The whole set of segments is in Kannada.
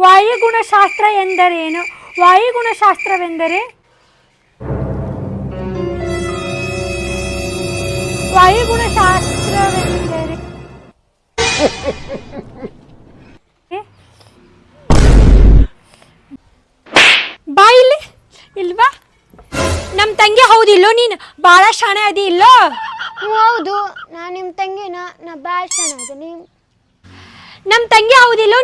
ವಾಯುಗುಣಶಾಸ್ತ್ರ ಎಂದರೇನು? ವಾಯುಗುಣಶಾಸ್ತ್ರವೆಂದರೆ ವಾಯುಗುಣಶಾಸ್ತ್ರವೆಂದರೆ ಬಾ ಇಲ್ಲಿ ಇಲ್ವಾ? ನಮ್ಮ ತಂಗಿ ಹೌದಿಲ್ಲೋ? ನೀನು ಭಾಳ ಶಾಣೆ ಅದಿ ಇಲ್ಲೋ? ಹೌದು, ನಾನು ನಿಮ್ಮ ತಂಗಿನ ಭಾಳ ಚೆನ್ನಾಗಿ. ನಮ್ಮ ತಂಗಿ ಹೌದಿಲ್ಲೋ?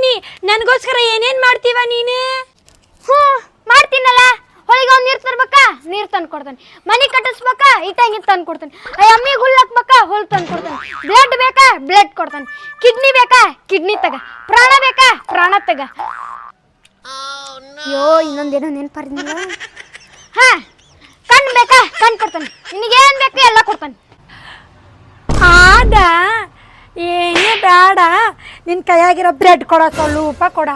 ನನಗೋಸ್ಕರ ಏನೇನು ಮಾಡ್ತೀವ ನೀನು? ಮಾಡ್ತೀನಲ್ಲ. ಹೊಳಿಗೆ ಅವ್ನು ನೀರು ತರ್ಬೇಕಾ, ನೀರು ತಂದು ಕೊಡ್ತಾನೆ. ಮನೆ ಕಟ್ಟಿಸ್ಬೇಕಾ, ಇಟ್ಟಂಗಿ ತಂದು ಕೊಡ್ತಾನೆ. ಅಮ್ಮಿಗೆ ಹುಲ್ಲು ಹಾಕ್ಬೇಕಾ, ಹುಲ್ಲು ತಂದು ಕೊಡ್ತಾನೆ. ಬ್ಲಡ್ ಬೇಕಾ, ಬ್ಲಡ್ ಕೊಡ್ತಾನೆ. ಕಿಡ್ನಿ ಬೇಕಾ, ಕಿಡ್ನಿ ತಗ. ಪ್ರಾಣ ಬೇಕಾ, ಪ್ರಾಣ ತಗ. ಅಯ್ಯೋ, ಇನ್ನೊಂದೇನೋ ನೆನಪಾರ್ದಿಲ್ಲ. ಕಣ್ಣು ಬೇಕಾ, ಕಣ್ಣು ಕೊಡ್ತಾನೆ. ನಿನಗೇನು ಬೇಕು ಎಲ್ಲ ಕೊಡ್ತಾನೆ. ಆದ ಏನೇ ಬೇಡ, ನಿನ್ನ ಕೈಯಾಗಿರೋ ಬ್ರೆಡ್ ಕೊಡೋ ಸ್ವಲ್ಪ ಕೊಡ.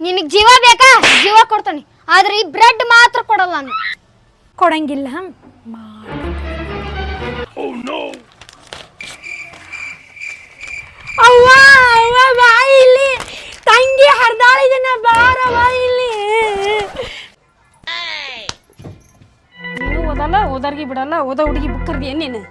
ನಿನಗೆ ಜೀವ ಬೇಕಾ, ಜೀವ ಕೊಡ್ತಾನೆ. ಆದ್ರೆ ಈ ಬ್ರೆಡ್ ಮಾತ್ರ ಕೊಡಲ್ಲ ನಾನು. ಕೊಡಂಗಿಲ್ಲ. ಅವ್ವ ಅವ್ವ ಬಾ ಇಲ್ಲಿ, ತಂಗಿ ಹರಿದಾಳಿದನ ಬಾರವ ಇಲ್ಲಿ. ನೀನು ಓದಲ್ಲ, ಓದರ್ಗಿ ಬಿಡಲ್ಲ, ಓದೋ ಹುಡುಗಿ ಬುಕ್ ಕರ್ದಿ ಏನೇನು?